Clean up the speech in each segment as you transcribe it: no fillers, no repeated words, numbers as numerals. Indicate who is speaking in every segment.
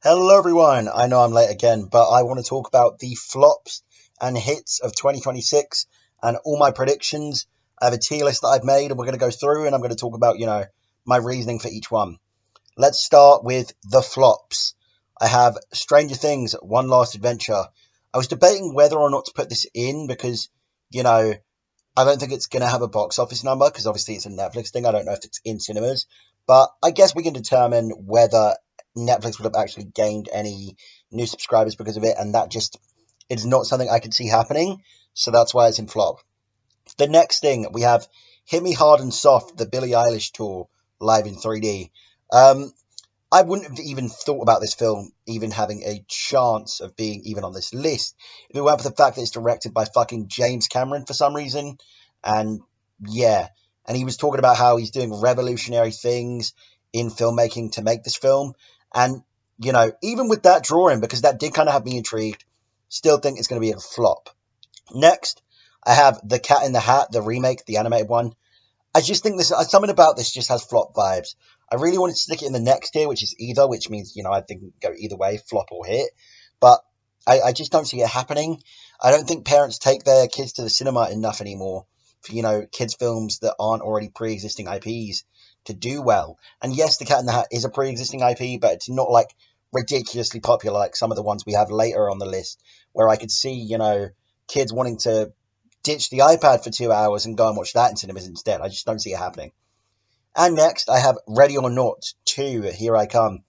Speaker 1: Hello everyone, I know I'm late again, but I want to talk about the flops and hits of 2026 and all my predictions. I have a tier list that I've made and we're going to go through and I'm going to talk about, my reasoning for each one. Let's start with the flops. I have Stranger Things, One Last Adventure. I was debating whether or not to put this in because, I don't think it's going to have a box office number because obviously it's a Netflix thing. I don't know if it's in cinemas, but I guess we can determine whether Netflix would have actually gained any new subscribers because of it, and that just is not something I can see happening, so that's why it's in flop. The next thing, we have Hit Me Hard and Soft, the Billie Eilish tour, live in 3D. I wouldn't have even thought about this film even having a chance of being even on this list if it weren't for the fact that it's directed by fucking James Cameron for some reason. And yeah, and he was talking about how he's doing revolutionary things in filmmaking to make this film. And, even with that drawing, because that did kind of have me intrigued, still think it's going to be a flop. Next, I have The Cat in the Hat, the remake, the animated one. I just think something about this just has flop vibes. I really wanted to stick it in the next tier, which is either, which means, I think it can go either way, flop or hit. But I just don't see it happening. I don't think parents take their kids to the cinema enough anymore for, kids' films that aren't already pre-existing IPs to do well. And yes, The Cat in the Hat is a pre-existing IP, but it's not like ridiculously popular like some of the ones we have later on the list, where I could see, kids wanting to ditch the iPad for 2 hours and go and watch that in cinemas instead. I just don't see it happening. And next, I have Ready or Not 2, Here I Come.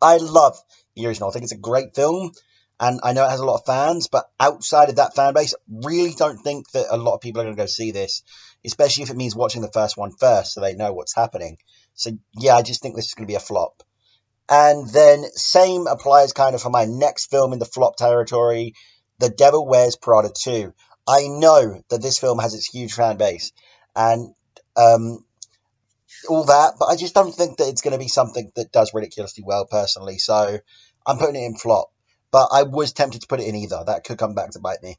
Speaker 1: I love the original. I think it's a great film, and I know it has a lot of fans, but outside of that fan base, really don't think that a lot of people are going to go see this, especially if it means watching the first one first so they know what's happening. So, yeah, I just think this is going to be a flop. And then same applies kind of for my next film in the flop territory, The Devil Wears Prada 2. I know that this film has its huge fan base and all that, but I just don't think that it's going to be something that does ridiculously well personally. So I'm putting it in flop, but I was tempted to put it in either. That could come back to bite me.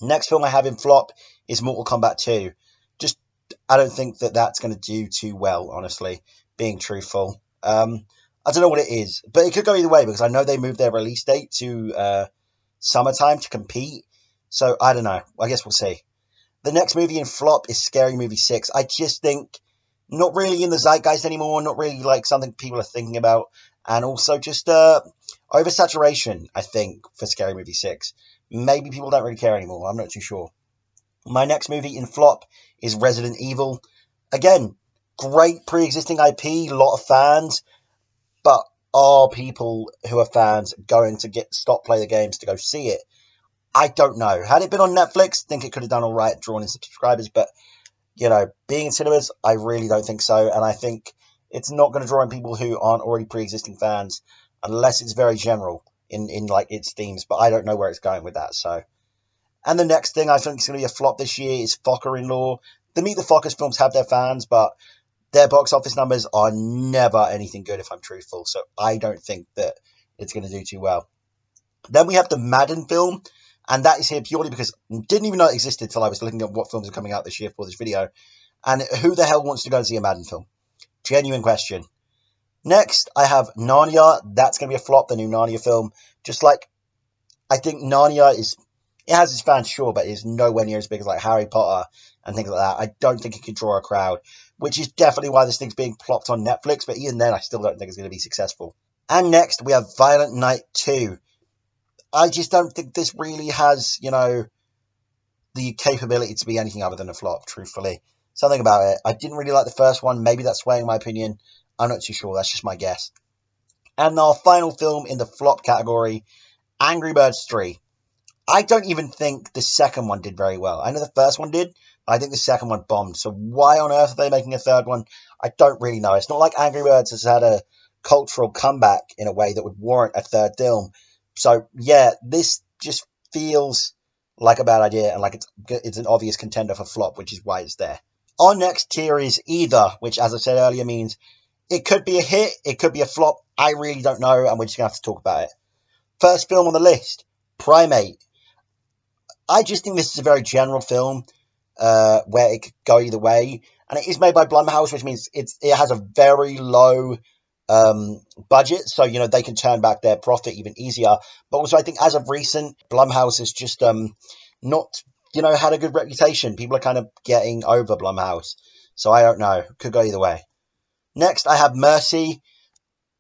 Speaker 1: Next film I have in flop is Mortal Kombat 2. Just, I don't think that that's going to do too well, honestly, being truthful. I don't know what it is, but it could go either way because I know they moved their release date to summertime to compete. So I don't know. I guess we'll see. The next movie in flop is Scary Movie 6. I just think not really in the zeitgeist anymore, not really like something people are thinking about, and also just oversaturation, I think, for Scary Movie 6. Maybe people don't really care anymore. I'm not too sure. My next movie in flop is Resident Evil. Again, great pre-existing IP, lot of fans, but are people who are fans going to stop play the games to go see it? I don't know. Had it been on Netflix, I think it could have done all right, drawn in some subscribers, but, being in cinemas, I really don't think so, and I think it's not going to draw in people who aren't already pre-existing fans, unless it's very general in like its themes, but I don't know where it's going with that, so. And the next thing I think is going to be a flop this year is Focker-in-Law. The Meet the Fockers films have their fans, but their box office numbers are never anything good, if I'm truthful, so I don't think that it's going to do too well. Then we have the Madden film, and that is here purely because I didn't even know it existed until I was looking at what films are coming out this year for this video. And who the hell wants to go and see a Madden film? Genuine question. Next, I have Narnia. That's going to be a flop, the new Narnia film. Just like, I think Narnia it has its fans, sure, but it's nowhere near as big as like Harry Potter and things like that. I don't think it could draw a crowd, which is definitely why this thing's being plopped on Netflix, but even then, I still don't think it's going to be successful. And next, we have Violent Night 2. I just don't think this really has, the capability to be anything other than a flop, truthfully. Something about it. I didn't really like the first one. Maybe that's swaying my opinion. I'm not too sure. That's just my guess. And our final film in the flop category, Angry Birds 3. I don't even think the second one did very well. I know the first one did, but I think the second one bombed. So why on earth are they making a third one? I don't really know. It's not like Angry Birds has had a cultural comeback in a way that would warrant a third film. So, yeah, this just feels like a bad idea and like it's an obvious contender for flop, which is why it's there. Our next tier is either, which, as I said earlier, means it could be a hit, it could be a flop. I really don't know, and we're just going to have to talk about it. First film on the list, Primate. I just think this is a very general film where it could go either way. And it is made by Blumhouse, which means it has a very low budget, so they can turn back their profit even easier. But also, I think as of recent, Blumhouse has just not had a good reputation. People are kind of getting over Blumhouse, so I don't know. Could go either way. Next, I have Mercy.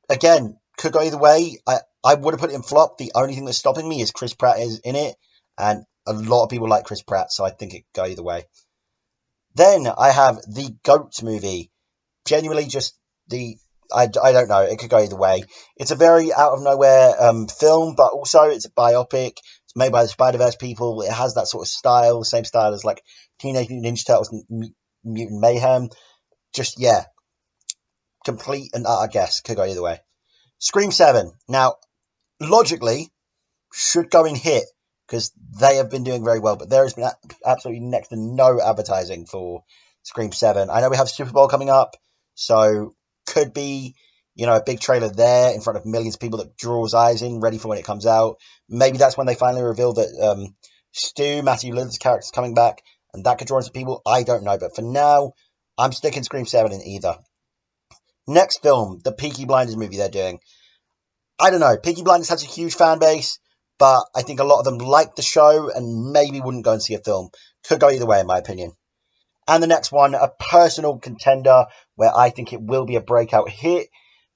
Speaker 1: Again, could go either way. I would have put it in flop. The only thing that's stopping me is Chris Pratt is in it, and a lot of people like Chris Pratt, so I think it could go either way. Then I have the Goat movie. Genuinely, just I don't know. It could go either way. It's a very out of nowhere film, but also it's a biopic. It's made by the Spider-Verse people. It has that sort of style, same style as like Teenage Mutant Ninja Turtles and Mutant Mayhem. Just, yeah, complete and utter guess. Could go either way. Scream 7. Now, logically, should go in hit because they have been doing very well, but there has been absolutely next to no advertising for Scream 7. I know we have Super Bowl coming up, so could be, a big trailer there in front of millions of people that draws eyes in, ready for when it comes out. Maybe that's when they finally reveal that Stu, Matthew Lillard's character, is coming back, and that could draw in some people. I don't know, but for now, I'm sticking Scream 7 in either. Next film, the Peaky Blinders movie they're doing. I don't know. Peaky Blinders has a huge fan base, but I think a lot of them like the show and maybe wouldn't go and see a film. Could go either way, in my opinion. And the next one, a personal contender where I think it will be a breakout hit,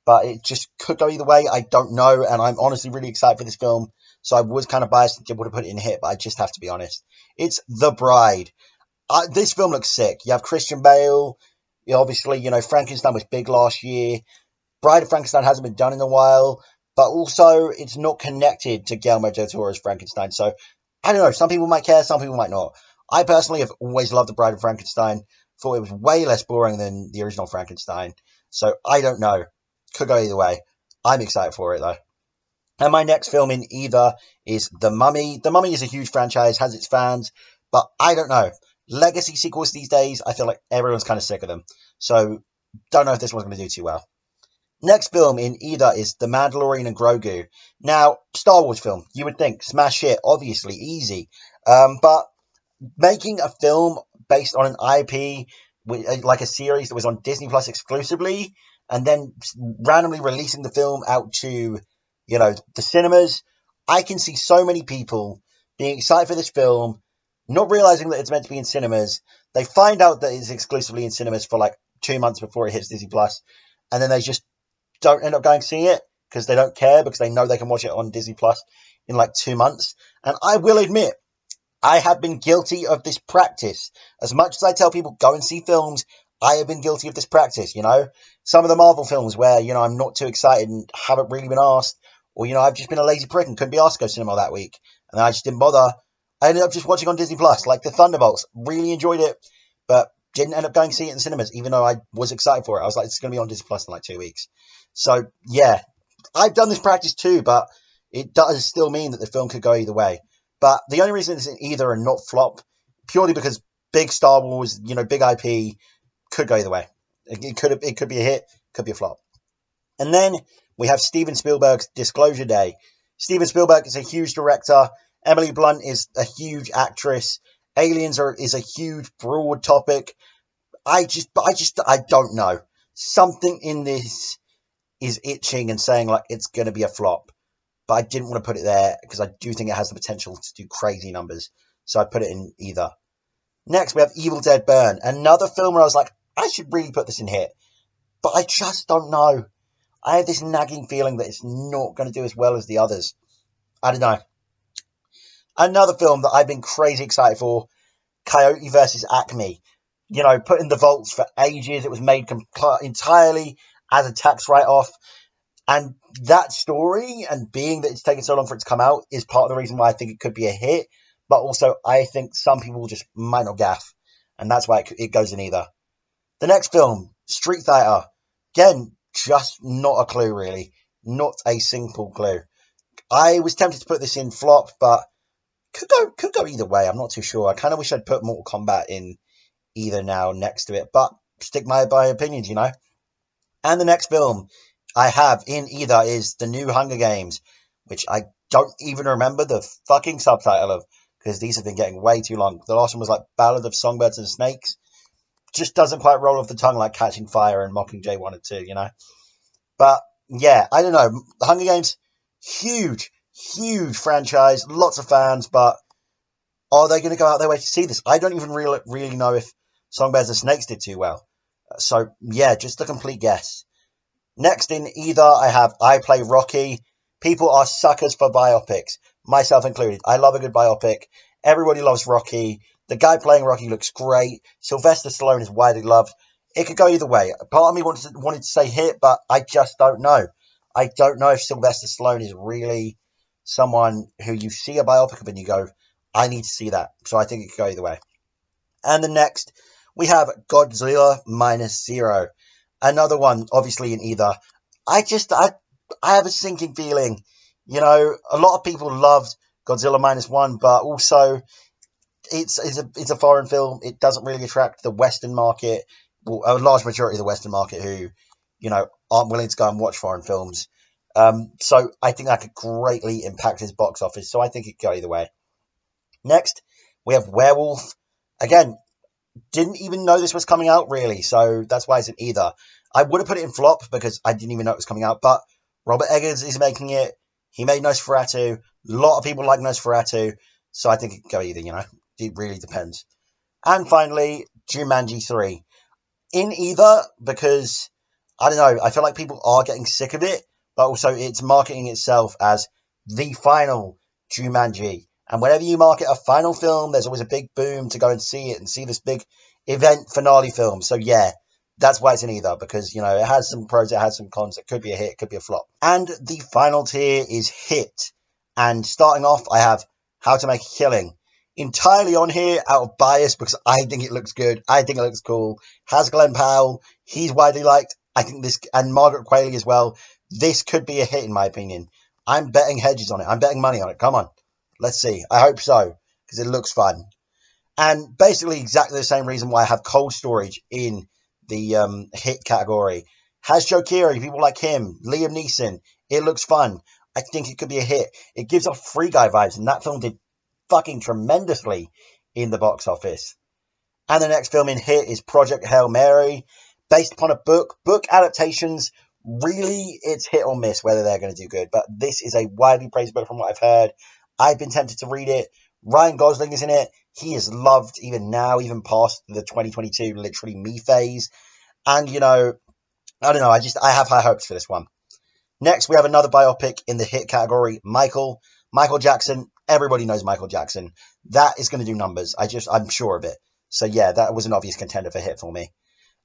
Speaker 1: but it just could go either way. I don't know, and I'm honestly really excited for this film. So I was kind of biased and would have put it in hit, but I just have to be honest. It's The Bride. This film looks sick. You have Christian Bale. Obviously, Frankenstein was big last year. Bride of Frankenstein hasn't been done in a while, but also it's not connected to Guillermo del Toro's Frankenstein. So I don't know. Some people might care, some people might not. I personally have always loved The Bride of Frankenstein. Thought it was way less boring than the original Frankenstein. So I don't know. Could go either way. I'm excited for it though. And my next film in either is The Mummy. The Mummy is a huge franchise, has its fans, but I don't know. Legacy sequels these days, I feel like everyone's kind of sick of them. So don't know if this one's going to do too well. Next film in either is The Mandalorian and Grogu. Now, Star Wars film, you would think, smash hit, obviously, easy. But making a film based on an IP, like a series that was on Disney Plus exclusively, and then randomly releasing the film out to, the cinemas, I can see so many people being excited for this film, not realizing that it's meant to be in cinemas. They find out that it's exclusively in cinemas for like 2 months before it hits Disney Plus, and then they just don't end up going to see it because they don't care, because they know they can watch it on Disney Plus in like 2 months. And I will admit, I have been guilty of this practice. As much as I tell people go and see films, I have been guilty of this practice, Some of the Marvel films where, I'm not too excited and haven't really been asked, or, I've just been a lazy prick and couldn't be asked to go cinema that week, and I just didn't bother. I ended up just watching on Disney Plus, like the Thunderbolts. Really enjoyed it, but didn't end up going to see it in cinemas, even though I was excited for it. I was like, it's going to be on Disney Plus in like 2 weeks. So, yeah, I've done this practice too, but it does still mean that the film could go either way. But the only reason it's either and not flop, purely because big Star Wars, big IP, could go either way. It could be a hit, could be a flop. And then we have Steven Spielberg's Disclosure Day. Steven Spielberg is a huge director. Emily Blunt is a huge actress. Aliens is a huge, broad topic. I don't know. Something in this is itching and saying like it's going to be a flop. But I didn't want to put it there because I do think it has the potential to do crazy numbers. So I put it in either. Next, we have Evil Dead Burn. Another film where I was like, I should really put this in hit. But I just don't know. I have this nagging feeling that it's not going to do as well as the others. I don't know. Another film that I've been crazy excited for, Coyote vs. Acme. Put in the vaults for ages. It was made entirely as a tax write-off. And that story, and being that it's taken so long for it to come out, is part of the reason why I think it could be a hit. But also, I think some people just might not gaff. And that's why it goes in either. The next film, Street Fighter. Again, just not a clue, really. Not a simple clue. I was tempted to put this in flop, but could go either way. I'm not too sure. I kind of wish I'd put Mortal Kombat in either now next to it. But stick by opinions, And the next film I have in either is The New Hunger Games, which I don't even remember the fucking subtitle of, because these have been getting way too long. The last one was like Ballad of Songbirds and Snakes. Just doesn't quite roll off the tongue like Catching Fire and Mockingjay 1 and 2, But yeah, I don't know. The Hunger Games, huge, huge franchise, lots of fans, but are they going to go out their way to see this? I don't even really know if Songbirds and Snakes did too well. So yeah, just a complete guess. Next in either, I Play Rocky. People are suckers for biopics, myself included. I love a good biopic. Everybody loves Rocky. The guy playing Rocky looks great. Sylvester Stallone is widely loved. It could go either way. Part of me wanted to say hit, but I just don't know. I don't know if Sylvester Stallone is really someone who you see a biopic of and you go, I need to see that. So I think it could go either way. And the next, we have Godzilla Minus Zero. Another one, obviously in either. I have a sinking feeling. You know, a lot of people loved Godzilla Minus One, but also it's a foreign film. It doesn't really attract the Western market, well, a large majority of the Western market who, you know, aren't willing to go and watch foreign films. So I think that could greatly impact his box office. So I think it could go either way. Next, we have Werewolf. Again, didn't even know this was coming out really, so that's why it's in either. I would have put it in flop because I didn't even know it was coming out, but Robert Eggers is making it. He made Nosferatu. A lot of people like Nosferatu, so I think it could go either, you know. It really depends. And finally, Jumanji 3. In either because, I don't know, I feel like people are getting sick of it, but also it's marketing itself as the final Jumanji. And whenever you market a final film, there's always a big boom to go and see it and see this big event finale film. So yeah, that's why it's in either, because, you know, it has some pros, it has some cons. It could be a hit, it could be a flop. And the final tier is hit. And starting off, I have How to Make a Killing. Entirely on here out of bias because I think it looks good. I think it looks cool. Has Glenn Powell. He's widely liked. I think this, and Margaret Qualley as well. This could be a hit in my opinion. I'm betting hedges on it. I'm betting money on it. Come on. Let's see. I hope so, because it looks fun. And basically exactly the same reason why I have Cold Storage in the hit category. Has Joe Keery, people like him, Liam Neeson. It looks fun. I think it could be a hit. It gives off Free Guy vibes, and that film did fucking tremendously in the box office. And the next film in hit is Project Hail Mary, based upon a book. Book adaptations, really, it's hit or miss whether they're going to do good. But this is a widely praised book from what I've heard. I've been tempted to read it. Ryan Gosling is in it. He is loved even now, even past the 2022 literally me phase. And, you know, I don't know. I have high hopes for this one. Next, we have another biopic in the hit category, Michael Jackson. Everybody knows Michael Jackson. That is going to do numbers. I'm sure of it. So yeah, that was an obvious contender for hit for me.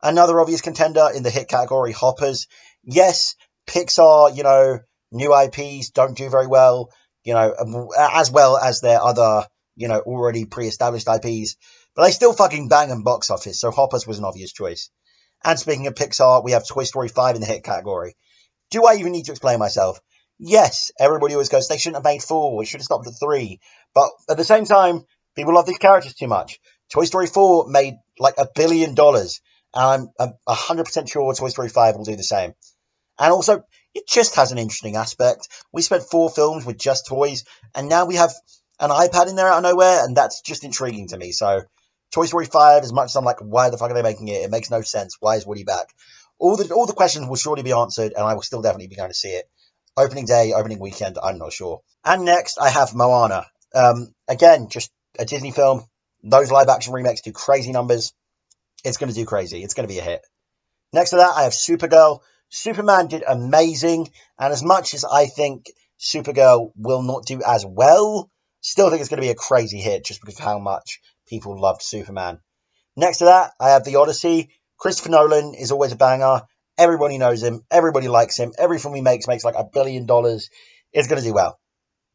Speaker 1: Another obvious contender in the hit category, Hoppers. Yes, Pixar, you know, new IPs don't do very well, you know, as well as their other, you know, already pre-established IPs. But they still fucking bang in box office, so Hoppers was an obvious choice. And speaking of Pixar, we have Toy Story 5 in the hit category. Do I even need to explain myself? Yes, everybody always goes, they shouldn't have made 4, it should have stopped at 3. But at the same time, people love these characters too much. Toy Story 4 made like $1 billion. And I'm 100% sure Toy Story 5 will do the same. And also, it just has an interesting aspect. We spent 4 films with just toys, and now we have an iPad in there out of nowhere, and that's just intriguing to me. So, Toy Story 5, as much as I'm like, why the fuck are they making it? It makes no sense. Why is Woody back? All the questions will surely be answered, and I will still definitely be going to see it. Opening day, opening weekend, I'm not sure. And next, I have Moana. Again, just a Disney film. Those live-action remakes do crazy numbers. It's going to do crazy. It's going to be a hit. Next to that, I have Supergirl. Superman did amazing, and as much as I think Supergirl will not do as well, still think it's going to be a crazy hit just because of how much people loved Superman. Next to that, I have The Odyssey. Christopher Nolan is always a banger. Everybody knows him. Everybody likes him. Every film he makes like $1 billion. It's going to do well.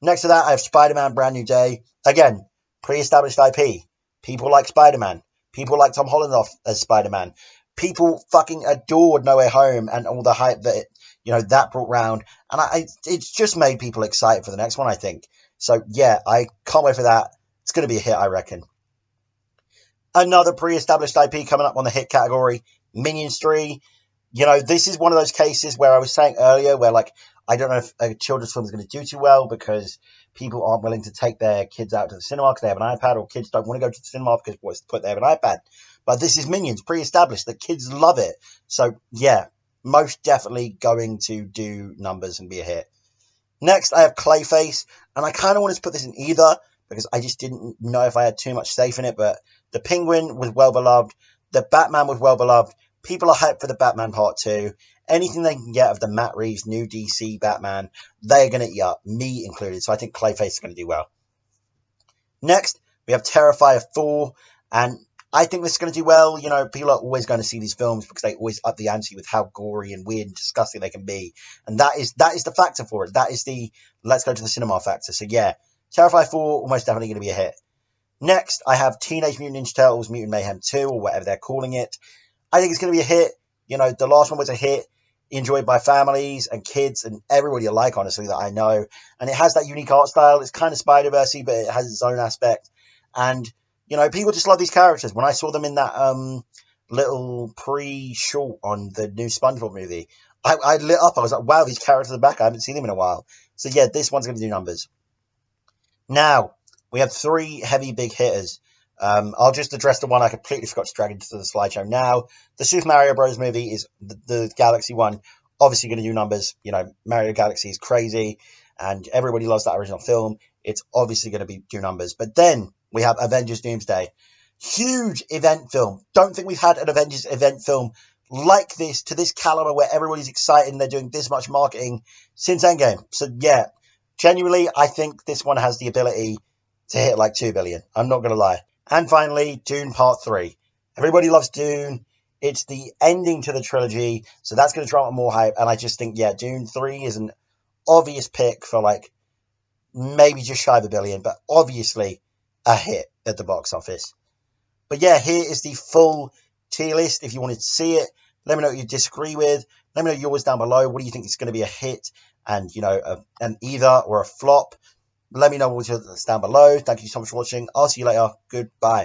Speaker 1: Next to that, I have Spider-Man Brand New Day. Again, pre-established IP. People like Spider-Man. People like Tom Holland as Spider-Man. People fucking adored No Way Home and all the hype that, that brought round. And it's just made people excited for the next one, I think. So, yeah, I can't wait for that. It's going to be a hit, I reckon. Another pre-established IP coming up on the hit category, Minions 3. This is one of those cases where I was saying earlier where, I don't know if a children's film is going to do too well because people aren't willing to take their kids out to the cinema because they have an iPad, or kids don't want to go to the cinema because what's the point, they have an iPad. But this is Minions, pre-established. The kids love it. So, yeah, most definitely going to do numbers and be a hit. Next, I have Clayface, and I kind of wanted to put this in either because I just didn't know if I had too much faith in it, but the Penguin was well beloved, the Batman was well beloved, people are hyped for the Batman Part 2, anything they can get of the Matt Reeves new DC Batman, they're going to eat up, me included, so I think Clayface is going to do well. Next, we have Terrifier 4, and I think this is going to do well. You know, people are always going to see these films because they always up the ante with how gory and weird and disgusting they can be. And that is the factor for it. That is the let's go to the cinema factor. So yeah, Terrifier 4, almost definitely going to be a hit. Next, I have Teenage Mutant Ninja Turtles Mutant Mayhem 2, or whatever they're calling it. I think it's going to be a hit. You know, the last one was a hit, enjoyed by families and kids and everybody alike, honestly, that I know. And it has that unique art style. It's kind of Spider-Verse-y, but it has its own aspect. And you know, people just love these characters. When I saw them in that little pre-short on the new SpongeBob movie, I lit up. I was like, wow, these characters are back. I haven't seen them in a while. So yeah, this one's going to do numbers. Now, we have 3 heavy big hitters. I'll just address the one I completely forgot to drag into the slideshow now. The Super Mario Bros. Movie is the Galaxy one. Obviously going to do numbers. You know, Mario Galaxy is crazy, and everybody loves that original film. It's obviously going to do numbers. But then we have Avengers Doomsday. Huge event film. Don't think we've had an Avengers event film like this, to this caliber, where everybody's excited and they're doing this much marketing since Endgame. So yeah, genuinely, I think this one has the ability to hit like 2 billion. I'm not going to lie. And finally, Dune Part 3. Everybody loves Dune. It's the ending to the trilogy, so that's going to draw more hype. And I just think, yeah, Dune 3 is an obvious pick for like maybe just shy of 1 billion, but obviously a hit at the box office. But yeah, here is the full tier list. If you wanted to see it, let me know what you disagree with. Let me know yours down below. What do you think is going to be a hit and, you know, an either or a flop? Let me know what you think down below. Thank you so much for watching. I'll see you later. Goodbye.